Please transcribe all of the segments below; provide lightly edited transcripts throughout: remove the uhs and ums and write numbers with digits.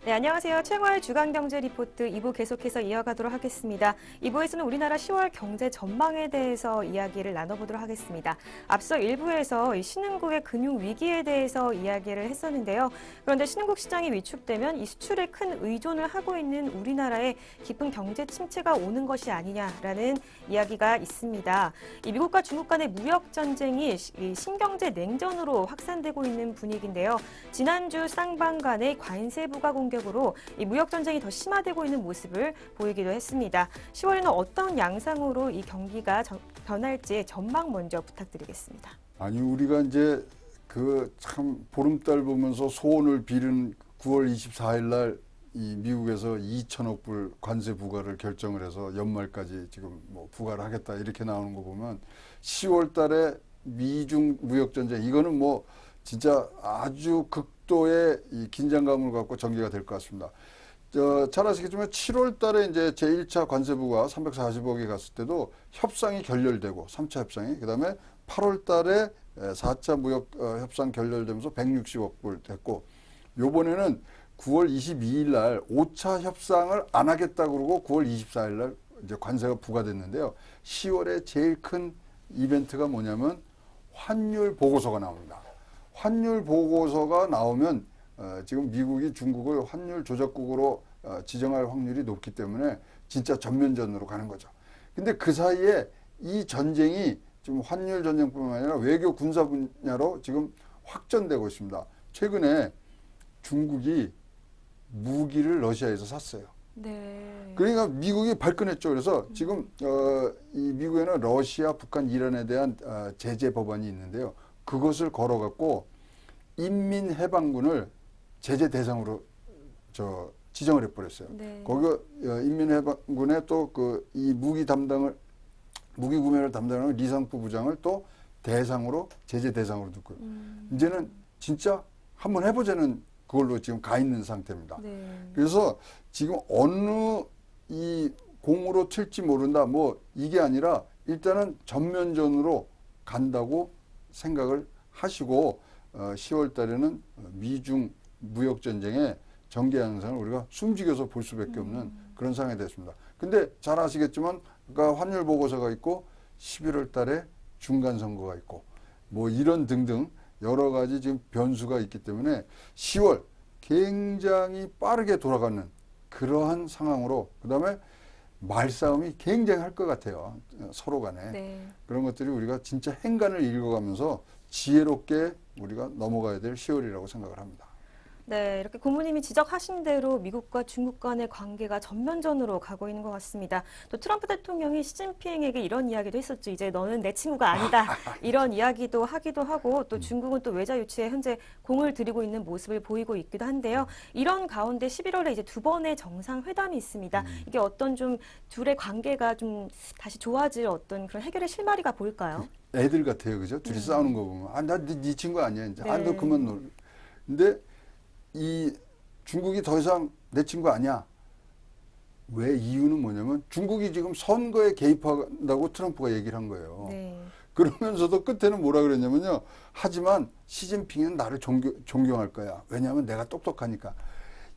네, 안녕하세요. 최영화의 주간경제 리포트 2부 계속해서 이어가도록 하겠습니다. 2부에서는 우리나라 10월 경제 전망에 대해서 이야기를 나눠보도록 하겠습니다. 앞서 1부에서 이 신흥국의 금융 위기에 대해서 이야기를 했었는데요. 그런데 신흥국 시장이 위축되면 이 수출에 큰 의존을 하고 있는 우리나라에 깊은 경제 침체가 오는 것이 아니냐라는 이야기가 있습니다. 이 미국과 중국 간의 무역 전쟁이 신경제 냉전으로 확산되고 있는 분위기인데요. 지난주 쌍방 간의 관세 부과 공격으로 이 무역 전쟁이 더 심화되고 있는 모습을 보이기도 했습니다. 10월에는 어떤 양상으로 이 경기가 변할지 전망 먼저 부탁드리겠습니다. 아니 우리가 이제 그 참 보름달 보면서 소원을 빌은 9월 24일 날 이 미국에서 2천억 불 관세 부과를 결정을 해서 연말까지 지금 뭐 부과를 하겠다 이렇게 나오는 거 보면 10월 달에 미중 무역 전쟁 이거는 뭐 진짜 아주 극도의 이 긴장감을 갖고 전개가 될 것 같습니다. 잘 아시겠지만 7월 달에 이제 제1차 관세부가 340억이 갔을 때도 협상이 결렬되고 3차 협상이 그다음에 8월 달에 4차 무역 협상 결렬되면서 160억 불 됐고 요번에는 9월 22일 날 5차 협상을 안 하겠다고 그러고 9월 24일 날 이제 관세가 부과됐는데요. 10월에 제일 큰 이벤트가 뭐냐면 환율 보고서가 나옵니다. 환율 보고서가 나오면 지금 미국이 중국을 환율 조작국으로 지정할 확률이 높기 때문에 진짜 전면전으로 가는 거죠. 근데 그 사이에 이 전쟁이 지금 환율 전쟁뿐만 아니라 외교 군사 분야로 지금 확전되고 있습니다. 최근에 중국이 무기를 러시아에서 샀어요. 네. 그러니까 미국이 발끈했죠. 그래서 지금 이 미국에는 러시아, 북한, 이란에 대한 제재 법안이 있는데요. 그것을 걸어갖고 인민해방군을 제재 대상으로 지정을 해버렸어요. 네. 거기 인민해방군에 또 그 이 무기 구매를 담당하는 리상프 부장을 또 대상으로 제재 대상으로 두고 이제는 진짜 한번 해보자는 그걸로 지금 가 있는 상태입니다. 네. 그래서 지금 어느 이 공으로 튈지 모른다 뭐 이게 아니라 일단은 전면전으로 간다고 생각을 하시고 10월 달에는 미중 무역 전쟁의 전개 양상을 우리가 숨죽여서 볼 수밖에 없는 그런 상황이 됐습니다. 근데 잘 아시겠지만 그러니까 환율 보고서가 있고 11월 달에 중간 선거가 있고 뭐 이런 등등 여러 가지 지금 변수가 있기 때문에 10월 굉장히 빠르게 돌아가는 그러한 상황으로 그다음에 말싸움이 굉장히 할 것 같아요. 서로 간에. 네. 그런 것들이 우리가 진짜 행간을 읽어가면서 지혜롭게 우리가 넘어가야 될 10월이라고 생각을 합니다. 네, 이렇게 고모님이 지적하신 대로 미국과 중국 간의 관계가 전면전으로 가고 있는 것 같습니다. 또 트럼프 대통령이 시진핑에게 이런 이야기도 했었죠. 이제 너는 내 친구가 아니다. 이런 이야기도 하기도 하고 또 중국은 또 외자 유치에 현재 공을 들이고 있는 모습을 보이고 있기도 한데요. 이런 가운데 11월에 이제 두 번의 정상회담이 있습니다. 이게 어떤 좀 둘의 관계가 좀 다시 좋아질 어떤 그런 해결의 실마리가 보일까요? 애들 같아요. 그죠? 둘이 싸우는 거 보면. 아, 나 네 친구 아니야. 이제. 네. 아, 너 그만 놀. 근데 이 중국이 더 이상 내 친구 아니야. 왜 이유는 뭐냐면 중국이 지금 선거에 개입한다고 트럼프가 얘기를 한 거예요. 네. 그러면서도 끝에는 뭐라 그랬냐면요. 하지만 시진핑은 나를 존경할 거야. 왜냐하면 내가 똑똑하니까.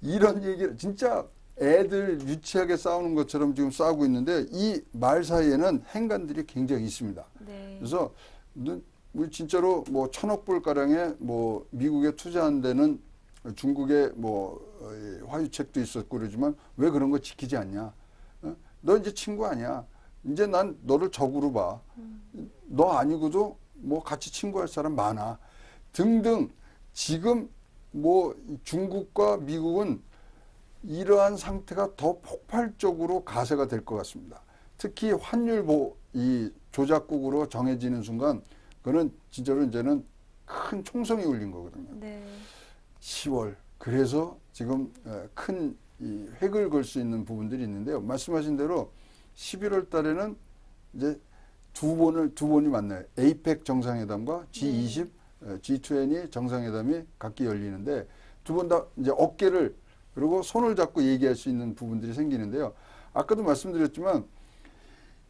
이런 얘기를 진짜 애들 유치하게 싸우는 것처럼 지금 싸우고 있는데 이 말 사이에는 행간들이 굉장히 있습니다. 네. 그래서 우리 진짜로 뭐 1,000억 불 가량의 뭐 미국에 투자한 데는 중국의 뭐 화유책도 있었고 그러지만 왜 그런 거 지키지 않냐? 너 이제 친구 아니야. 이제 난 너를 적으로 봐. 너 아니고도 뭐 같이 친구할 사람 많아. 등등 지금 뭐 중국과 미국은 이러한 상태가 더 폭발적으로 가세가 될 것 같습니다. 특히 환율 이 조작국으로 정해지는 순간 그거는 진짜로 이제는 큰 총성이 울린 거거든요. 네. 10월. 그래서 지금 큰 이 획을 걸 수 있는 부분들이 있는데요. 말씀하신 대로 11월 달에는 이제 두 번이 만나요. 에이펙 정상회담과 G20, G20 정상회담이 각기 열리는데 두 번 다 이제 어깨를 그리고 손을 잡고 얘기할 수 있는 부분들이 생기는데요. 아까도 말씀드렸지만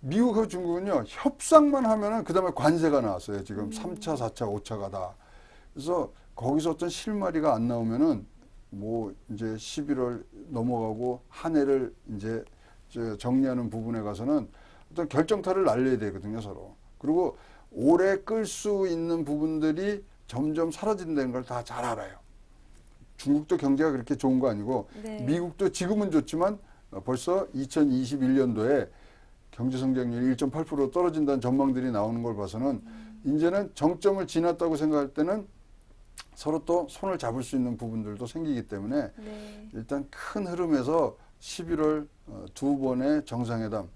미국하고 중국은요, 협상만 하면은 그 다음에 관세가 나왔어요. 지금 3차, 4차, 5차가 다. 그래서 거기서 어떤 실마리가 안 나오면은 뭐 이제 11월 넘어가고 한 해를 이제 정리하는 부분에 가서는 어떤 결정타를 날려야 되거든요, 서로. 그리고 오래 끌 수 있는 부분들이 점점 사라진다는 걸 다 잘 알아요. 중국도 경제가 그렇게 좋은 거 아니고 네. 미국도 지금은 좋지만 벌써 2021년도에 경제 성장률이 1.8% 떨어진다는 전망들이 나오는 걸 봐서는 이제는 정점을 지났다고 생각할 때는 서로 또 손을 잡을 수 있는 부분들도 생기기 때문에 네. 일단 큰 흐름에서 11월 두 번의 정상회담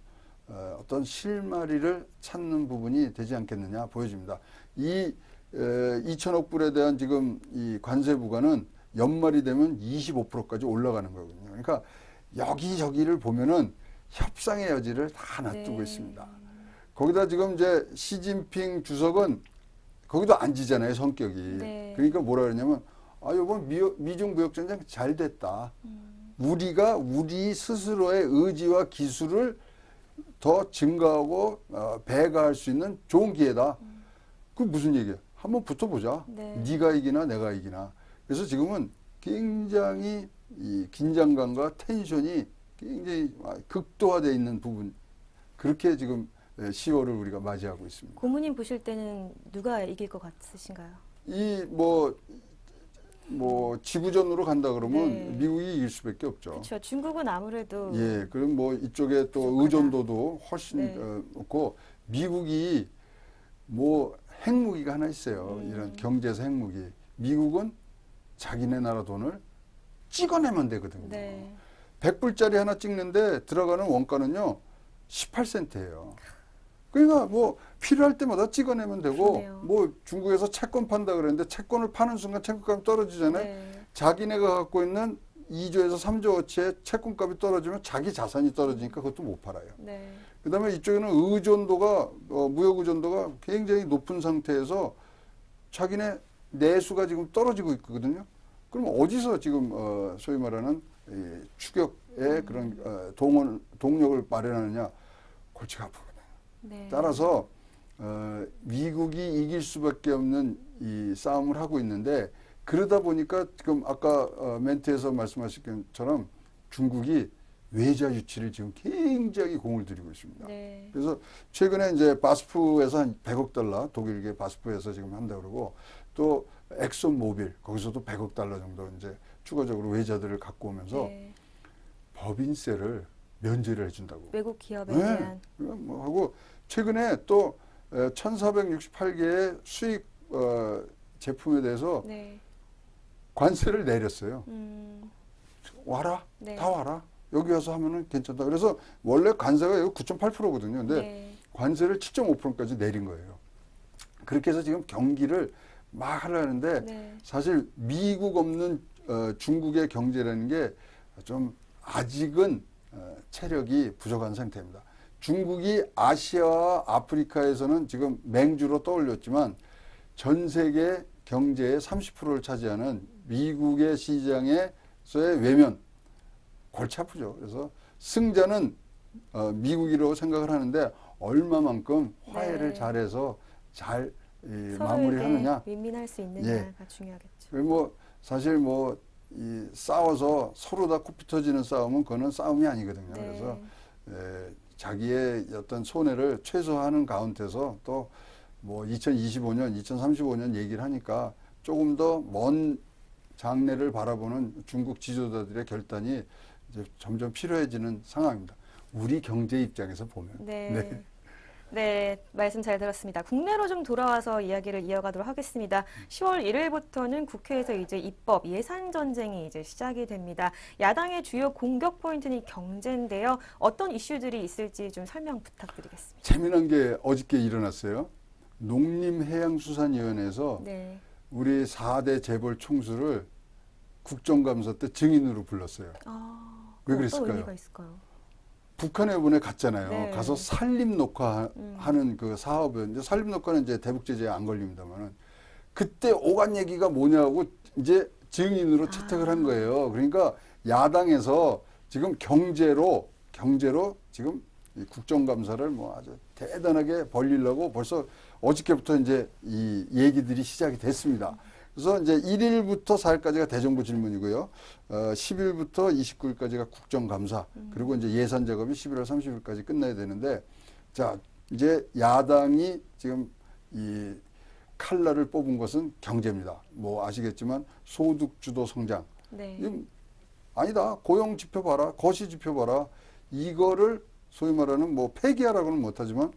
어떤 실마리를 찾는 부분이 되지 않겠느냐 보여집니다. 이 2천억 불에 대한 지금 이 관세 부과는 연말이 되면 25%까지 올라가는 거거든요. 그러니까 여기저기를 보면은 협상의 여지를 다 놔두고 네. 있습니다. 거기다 지금 이제 시진핑 주석은 거기도 앉으잖아요, 성격이. 네. 그러니까 뭐라 그러냐면, 이번 미중 무역전쟁 잘 됐다. 우리가 우리 스스로의 의지와 기술을 더 증가하고 배가할 수 있는 좋은 기회다. 그 무슨 얘기야? 한번 붙어보자. 네. 네가 이기나 내가 이기나. 그래서 지금은 굉장히 이 긴장감과 텐션이 굉장히 극도화되어 있는 부분. 그렇게 지금 10월을 우리가 맞이하고 있습니다. 고모님 보실 때는 누가 이길 것 같으신가요? 이 뭐 지구전으로 간다 그러면 네. 미국이 이길 수밖에 없죠. 그렇죠. 중국은 아무래도 예, 그럼 뭐 이쪽에 또 부족하다. 의존도도 훨씬 네. 없고 미국이 뭐 핵무기가 하나 있어요. 이런 경제에서 핵무기. 미국은 자기네 나라 돈을 찍어내면 되거든요. 네. 100불짜리 하나 찍는데 들어가는 원가는요 18센트예요. 그러니까 뭐 필요할 때마다 찍어내면 되고 그러네요. 뭐 중국에서 채권 판다 그랬는데 채권을 파는 순간 채권값이 떨어지잖아요. 네. 자기네가 갖고 있는 2조에서 3조어치의 채권값이 떨어지면 자기 자산이 떨어지니까 그것도 못 팔아요. 네. 그다음에 이쪽에는 의존도가 무역 의존도가 굉장히 높은 상태에서 자기네 내수가 지금 떨어지고 있거든요. 그럼 어디서 지금 소위 말하는 이 추격의 그런 동력을 마련하느냐? 골치가 아프거든요. 네. 따라서 미국이 이길 수밖에 없는 이 싸움을 하고 있는데 그러다 보니까 지금 아까 멘트에서 말씀하신 것처럼 중국이 외자 유치를 지금 굉장히 공을 들이고 있습니다. 네. 그래서 최근에 이제 바스프에서 한 100억 달러 독일계 바스프에서 지금 한다 그러고 또 엑손 모빌 거기서도 100억 달러 정도 이제 추가적으로 외자들을 갖고 오면서 네. 법인세를 면제를 해준다고. 외국 기업에 네. 대한 뭐 하고 최근에 또 1,468개의 수입 제품에 대해서 네. 관세를 내렸어요. 와라, 네. 다 와라. 여기 와서 하면은 괜찮다. 그래서 원래 관세가 여기 9.8%거든요. 근데 네. 관세를 7.5%까지 내린 거예요. 그렇게 해서 지금 경기를 막 하려는데 네. 사실 미국 없는 중국의 경제라는 게 좀 아직은 체력이 부족한 상태입니다. 중국이 아시아와 아프리카에서는 지금 맹주로 떠올렸지만 전 세계 경제의 30%를 차지하는 미국의 시장에서의 외면 골치 아프죠. 그래서 승자는 미국이라고 생각을 하는데 얼마만큼 화해를 네. 잘해서 잘 서로에게 마무리하느냐. 윈윈할 수 있느냐가 중요하겠죠. 그리고 뭐 사실 뭐 이 싸워서 서로 다 코피 터지는 싸움은 그거는 싸움이 아니거든요. 네. 그래서 자기의 어떤 손해를 최소화하는 가운데서 또 뭐 2025년, 2035년 얘기를 하니까 조금 더 먼 장래를 바라보는 중국 지도자들의 결단이 이제 점점 필요해지는 상황입니다. 우리 경제 입장에서 보면. 네. 네. 네, 말씀 잘 들었습니다. 국내로 좀 돌아와서 이야기를 이어가도록 하겠습니다. 10월 1일부터는 국회에서 이제 입법 예산 전쟁이 이제 시작이 됩니다. 야당의 주요 공격 포인트는 경제인데요. 어떤 이슈들이 있을지 좀 설명 부탁드리겠습니다. 재미난 게 어저께 일어났어요. 농림해양수산위원회에서 네. 우리 4대 재벌 총수를 국정감사 때 증인으로 불렀어요. 왜 어떤 그랬을까요? 의미가 있을까요? 북한에 이번에 갔잖아요. 네. 가서 산림 녹화하는 그 사업은 이제 산림 녹화는 이제 대북 제재에 안 걸립니다만은 그때 오간 얘기가 뭐냐고 이제 증인으로 채택을 한 거예요. 그러니까 야당에서 지금 경제로 지금 이 국정감사를 뭐 아주 대단하게 벌리려고 벌써 어저께부터 이제 이 얘기들이 시작이 됐습니다. 그래서 이제 1일부터 4일까지가 대정부 질문이고요. 10일부터 29일까지가 국정감사. 그리고 이제 예산 작업이 11월 30일까지 끝나야 되는데, 자, 이제 야당이 지금 이 칼날을 뽑은 것은 경제입니다. 뭐 아시겠지만 소득 주도 성장. 네. 아니다. 고용 지표 봐라. 거시 지표 봐라. 이거를 소위 말하는 뭐 폐기하라고는 못하지만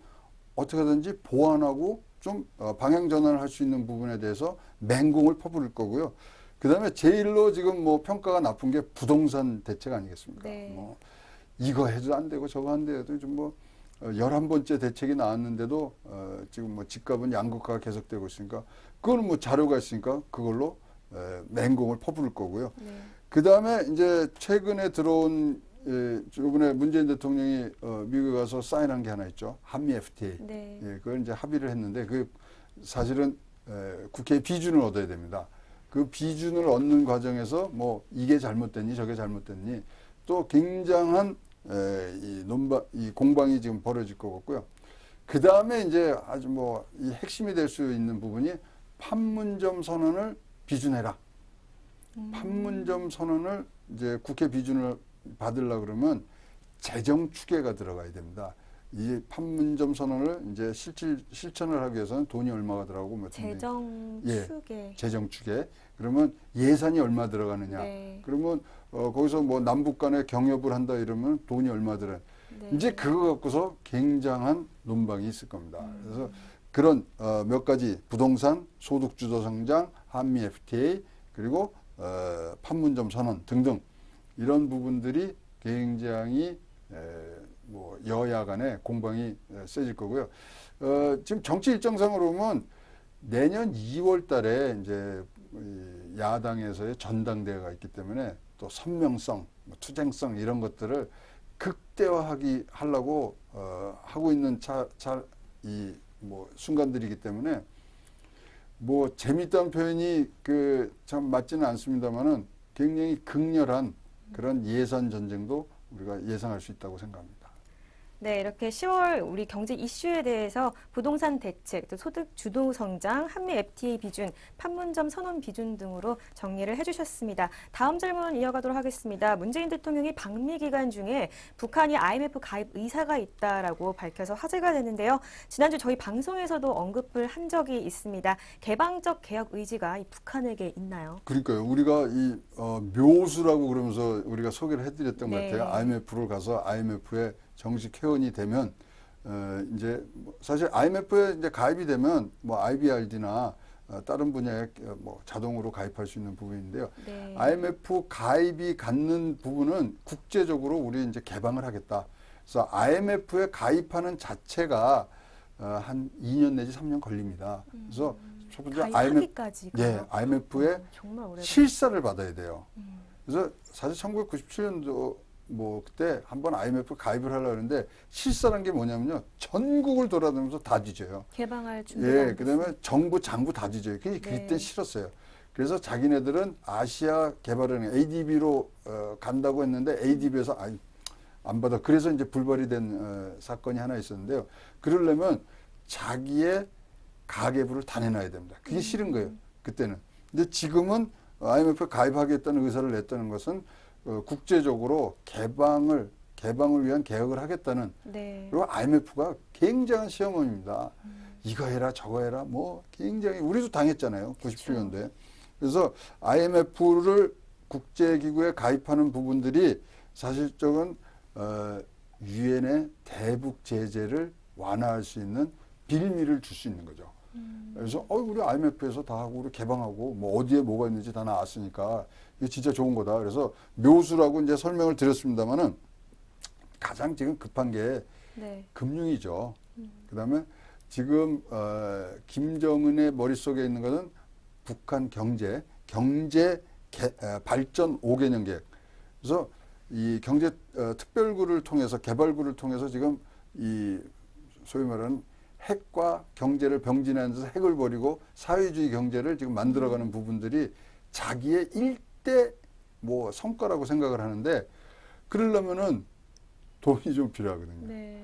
어떻게든지 보완하고 좀 방향 전환을 할 수 있는 부분에 대해서 맹공을 퍼부을 거고요. 그다음에 제일로 지금 뭐 평가가 나쁜 게 부동산 대책 아니겠습니까? 네. 뭐 이거 해도 안 되고 저거 안 돼도 좀 뭐 11번째 대책이 나왔는데도 지금 뭐 집값은 양극화가 계속되고 있으니까 그거는 뭐 자료가 있으니까 그걸로 맹공을 퍼부을 거고요. 네. 그다음에 이제 최근에 들어온 이번에 문재인 대통령이 미국에 가서 사인한 게 하나 있죠. 한미 FTA. 네. 예, 그걸 이제 합의를 했는데 그 사실은 국회의 비준을 얻어야 됩니다. 그 비준을 얻는 과정에서 뭐 이게 잘못됐니 저게 잘못됐니 또 굉장한 이 공방이 지금 벌어질 것 같고요. 그 다음에 이제 아주 뭐 이 핵심이 될 수 있는 부분이 판문점 선언을 비준해라. 판문점 선언을 이제 국회 비준을 받으려 그러면 재정 추계가 들어가야 됩니다. 이 판문점 선언을 이제 실천을 하기 위해서는 돈이 얼마가 들어가고 몇 재정 예, 추계. 재정 추계. 그러면 예산이 얼마 들어가느냐. 네. 그러면 거기서 뭐 남북 간에 경협을 한다 이러면 돈이 얼마 들어. 네. 이제 그거 갖고서 굉장한 논방이 있을 겁니다. 그래서 그런 몇 가지 부동산, 소득 주도 성장, 한미 FTA 그리고 판문점 선언 등등 이런 부분들이 굉장히 뭐 여야 간에 공방이 세질 거고요. 지금 정치 일정상으로 보면 내년 2월 달에 이제 야당에서의 전당대회가 있기 때문에 또 선명성, 투쟁성 이런 것들을 하려고 하고 있는 이 뭐 순간들이기 때문에 뭐 재밌다는 표현이 그 참 맞지는 않습니다만은 굉장히 극렬한 그런 예산 전쟁도 우리가 예상할 수 있다고 생각합니다. 네, 이렇게 10월 우리 경제 이슈에 대해서 부동산 대책, 또 소득 주도 성장, 한미 FTA 비준, 판문점 선언 비준 등으로 정리를 해주셨습니다. 다음 질문 이어가도록 하겠습니다. 문재인 대통령이 방미 기간 중에 북한이 IMF 가입 의사가 있다라고 밝혀서 화제가 됐는데요. 지난주 저희 방송에서도 언급을 한 적이 있습니다. 개방적 개혁 의지가 이 북한에게 있나요? 그러니까요. 우리가 이 묘수라고 그러면서 우리가 소개를 해드렸던 네. 것 같아요. IMF를 가서 IMF에 정식 회원이 되면 이제 사실 IMF에 이제 가입이 되면 뭐 IBRD나 다른 분야에 뭐 자동으로 가입할 수 있는 부분인데요. 네. IMF 가입이 갖는 부분은 국제적으로 우리 이제 개방을 하겠다. 그래서 IMF에 가입하는 자체가 한 2년 내지 3년 걸립니다. 그래서 첫 번째 가입하기까지가 IMF에 정말 오래 실사를 받아야 돼요. 그래서 사실 1997년도 뭐 그때 한번 IMF 가입을 하려고 하는데 실사란 게 뭐냐면요. 전국을 돌아다니면서 다 뒤져요. 개방할 준비가 예, 안 그다음에 정부 장부 다 뒤져요. 그게 네. 그때 싫었어요. 그래서 자기네들은 아시아 개발은행 ADB로 간다고 했는데 ADB에서 안 받아. 그래서 이제 불발이 된 사건이 하나 있었는데요. 그러려면 자기의 가계부를 다 내놔야 됩니다. 그게 싫은 거예요. 그때는. 근데 지금은 IMF에 가입하겠다는 의사를 냈다는 것은 국제적으로 개방을 위한 개혁을 하겠다는. 네. 그리고 IMF가 굉장한 시어머니입니다. 이거 해라 저거 해라 뭐 굉장히 우리도 당했잖아요. 97년도에. 그래서 IMF를 국제기구에 가입하는 부분들이 사실적인 유엔의 대북 제재를 완화할 수 있는 빌미를 줄 수 있는 거죠. 그래서 우리 IMF에서 다 하고 우리 개방하고 뭐 어디에 뭐가 있는지 다 나왔으니까 이게 진짜 좋은 거다. 그래서 묘수라고 이제 설명을 드렸습니다만은 가장 지금 급한 게 네. 금융이죠. 그다음에 지금 김정은의 머릿속에 있는 것은 북한 경제 발전 5개년 계획. 그래서 이 경제 특별구를 통해서 개발구를 통해서 지금 이 소위 말하는 핵과 경제를 병진하면서 핵을 버리고 사회주의 경제를 지금 만들어가는 부분들이 자기의 일대 뭐 성과라고 생각을 하는데 그러려면은 돈이 좀 필요하거든요. 네.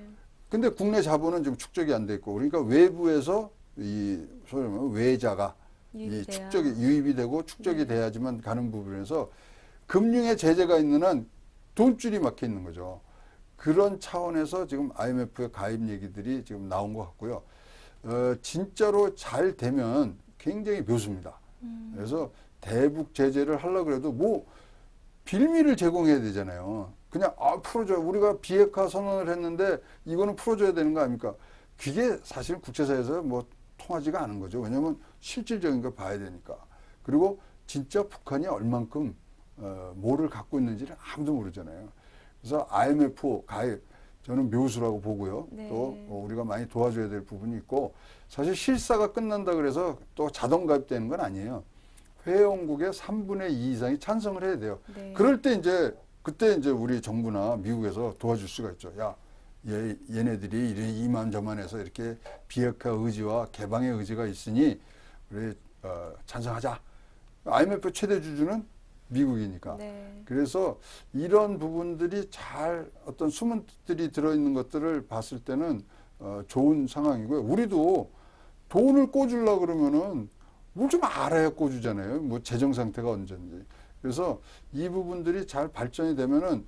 근데 국내 자본은 지금 축적이 안 돼 있고 그러니까 외부에서 이 소위 말하면 외자가 이 축적이 유입이 되고 축적이 네. 돼야지만 가는 부분에서 금융의 제재가 있는 한 돈줄이 막혀 있는 거죠. 그런 차원에서 지금 IMF의 가입 얘기들이 지금 나온 것 같고요. 진짜로 잘 되면 굉장히 묘수입니다. 그래서 대북 제재를 하려고 해도 뭐 빌미를 제공해야 되잖아요. 그냥 풀어줘. 우리가 비핵화 선언을 했는데 이거는 풀어줘야 되는 거 아닙니까? 그게 사실 국제사회에서 뭐 통하지가 않은 거죠. 왜냐하면 실질적인 걸 봐야 되니까. 그리고 진짜 북한이 얼만큼 뭐를 갖고 있는지를 아무도 모르잖아요. 그래서 IMF 가입 저는 묘수라고 보고요. 네. 또 우리가 많이 도와줘야 될 부분이 있고 사실 실사가 끝난다 그래서 또 자동 가입되는 건 아니에요. 회원국의 3분의 2 이상이 찬성을 해야 돼요. 네. 그럴 때 그때 이제 우리 정부나 미국에서 도와줄 수가 있죠. 야, 얘네들이 이만저만해서 이렇게 비핵화 의지와 개방의 의지가 있으니 우리 찬성하자. IMF 최대 주주는 미국이니까. 네. 그래서 이런 부분들이 잘 어떤 숨은 뜻들이 들어있는 것들을 봤을 때는 좋은 상황이고요. 우리도 돈을 꿔주려고 그러면은 뭘 좀 알아야 꿔주잖아요. 뭐 재정 상태가 언제인지. 그래서 이 부분들이 잘 발전이 되면은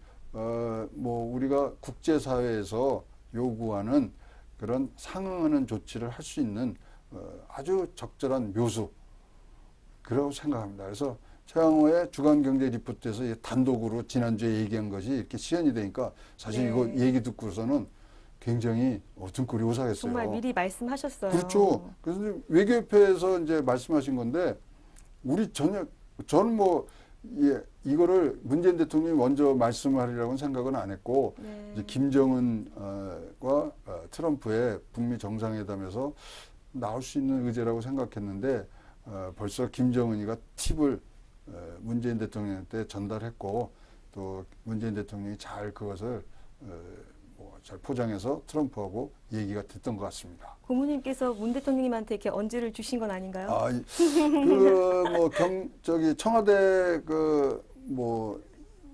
뭐 우리가 국제사회에서 요구하는 그런 상응하는 조치를 할 수 있는 아주 적절한 묘수 그라고 생각합니다. 그래서 최양호의 주간경제 리포트에서 단독으로 지난주에 얘기한 것이 이렇게 시연이 되니까 사실 네. 이거 얘기 듣고서는 굉장히 등골이 오싹했어요. 정말 미리 말씀하셨어요. 그렇죠. 그래서 외교협회에서 이제 말씀하신 건데 우리 저는 뭐 이거를 문재인 대통령이 먼저 말씀하리라고는 생각은 안 했고 네. 이제 김정은과 트럼프의 북미 정상회담에서 나올 수 있는 의제라고 생각했는데 벌써 김정은이가 팁을 문재인 대통령한테 전달했고 또 문재인 대통령이 잘 그것을 잘 포장해서 트럼프하고 얘기가 됐던 것 같습니다. 고모님께서 문 대통령님한테 이렇게 언지를 주신 건 아닌가요? 청와대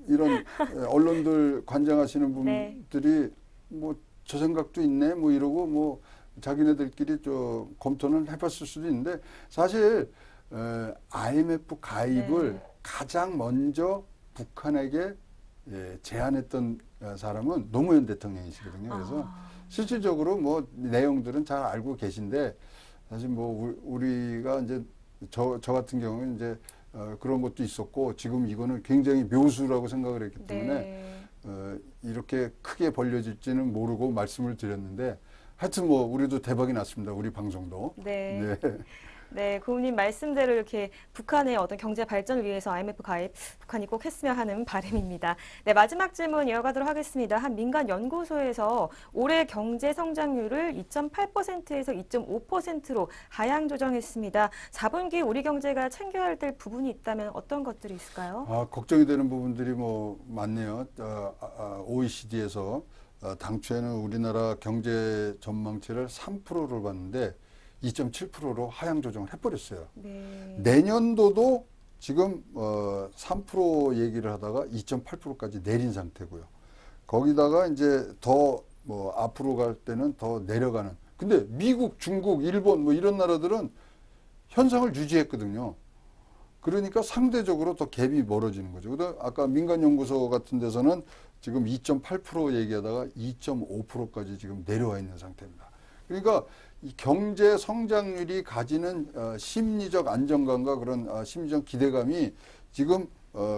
이런 언론들 관장하시는 분들이 뭐 저 생각도 있네 뭐 이러고 뭐 자기네들끼리 좀 검토는 해봤을 수도 있는데 사실 IMF 가입을 가장 먼저 북한에게 제안했던 사람은 노무현 대통령이시거든요. 그래서 실질적으로 뭐 내용들은 잘 알고 계신데 사실 뭐 우리가 이제 저 같은 경우는 이제 그런 것도 있었고 지금 이거는 굉장히 묘수라고 생각을 했기 때문에 이렇게 크게 벌려질지는 모르고 말씀을 드렸는데 하여튼 뭐 우리도 대박이 났습니다. 우리 방송도. 네. 네, 고모님 말씀대로 이렇게 북한의 어떤 경제 발전을 위해서 IMF 가입 북한이 꼭 했으면 하는 바람입니다. 네, 마지막 질문 이어가도록 하겠습니다. 한 민간 연구소에서 올해 경제 성장률을 2.8%에서 2.5%로 하향 조정했습니다. 4분기 우리 경제가 챙겨야 될 부분이 있다면 어떤 것들이 있을까요? 걱정이 되는 부분들이 뭐 많네요. OECD에서 당초에는 우리나라 경제 전망치를 3%로 봤는데 2.7%로 하향 조정을 해버렸어요. 네. 내년도도 지금 3% 얘기를 하다가 2.8%까지 내린 상태고요. 거기다가 이제 더 뭐 앞으로 갈 때는 더 내려가는. 근데 미국, 중국, 일본 뭐 이런 나라들은 현상을 유지했거든요. 그러니까 상대적으로 더 갭이 멀어지는 거죠. 그다음 아까 민간연구소 같은 데서는 지금 2.8% 얘기하다가 2.5%까지 지금 내려와 있는 상태입니다. 그러니까 이 경제 성장률이 가지는 심리적 안정감과 그런 심리적 기대감이 지금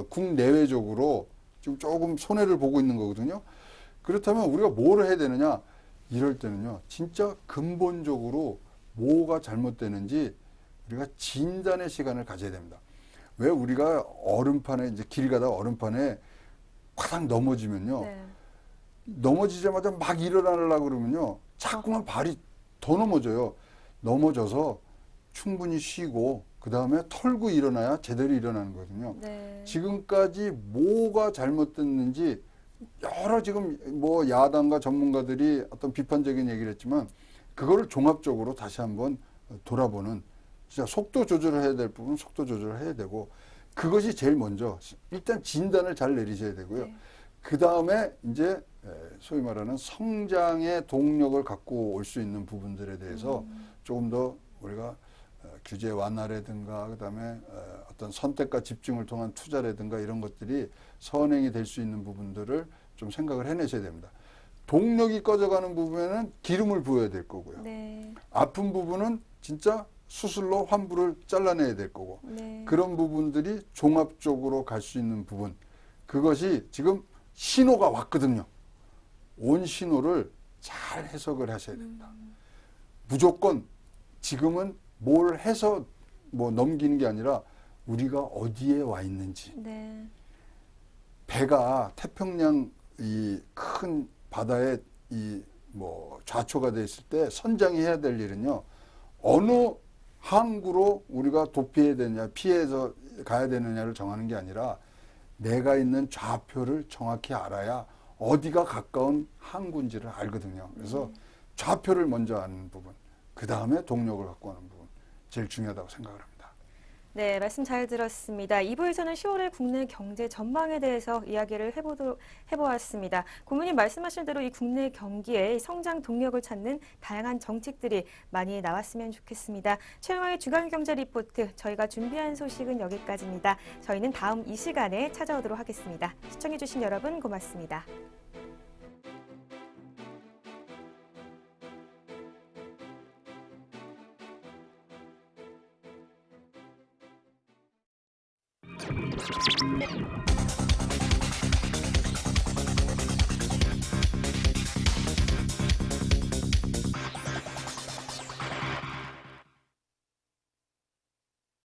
국내외적으로 지금 조금 손해를 보고 있는 거거든요. 그렇다면 우리가 뭘 해야 되느냐? 이럴 때는요, 진짜 근본적으로 뭐가 잘못되는지 우리가 진단의 시간을 가져야 됩니다. 왜 우리가 얼음판에 이제 길 가다가 얼음판에 화당 넘어지면요, 넘어지자마자 막 일어나려고 그러면요, 자꾸만 발이 더 넘어져요. 넘어져서 충분히 쉬고 그 다음에 털고 일어나야 제대로 일어나는 거거든요. 지금까지 뭐가 잘못됐는지 여러 지금 뭐 야당과 전문가들이 어떤 비판적인 얘기를 했지만 그거를 종합적으로 다시 한번 돌아보는 진짜 속도 조절을 해야 될 부분 속도 조절을 해야 되고 그것이 제일 먼저 일단 진단을 잘 내리셔야 되고요. 네. 그 다음에 이제 소위 말하는 성장의 동력을 갖고 올 수 있는 부분들에 대해서 조금 더 우리가 규제 완화라든가 그다음에 어떤 선택과 집중을 통한 투자라든가 이런 것들이 선행이 될 수 있는 부분들을 좀 생각을 해내셔야 됩니다. 동력이 꺼져가는 부분에는 기름을 부어야 될 거고요. 네. 아픈 부분은 진짜 수술로 환부를 잘라내야 될 거고 네. 그런 부분들이 종합적으로 갈 수 있는 부분 그것이 지금 신호가 왔거든요. 온 신호를 잘 해석을 하셔야 됩니다. 무조건 지금은 뭘 해서 뭐 넘기는 게 아니라 우리가 어디에 와 있는지 네. 배가 태평양 이 큰 바다에 이 뭐 좌초가 돼 있을 때 선장이 해야 될 일은요. 어느 항구로 우리가 도피해야 되느냐 피해서 가야 되느냐를 정하는 게 아니라 내가 있는 좌표를 정확히 알아야 어디가 가까운 항구인지를 알거든요. 그래서 좌표를 먼저 아는 부분, 그 다음에 동력을 갖고 가는 부분 제일 중요하다고 생각을 합니다. 네, 말씀 잘 들었습니다. 2부에서는 10월의 국내 경제 전망에 대해서 이야기를 해보았습니다. 고문님 말씀하신 대로 이 국내 경기에 성장 동력을 찾는 다양한 정책들이 많이 나왔으면 좋겠습니다. 최영화의 주간경제 리포트, 저희가 준비한 소식은 여기까지입니다. 저희는 다음 이 시간에 찾아오도록 하겠습니다. 시청해주신 여러분 고맙습니다.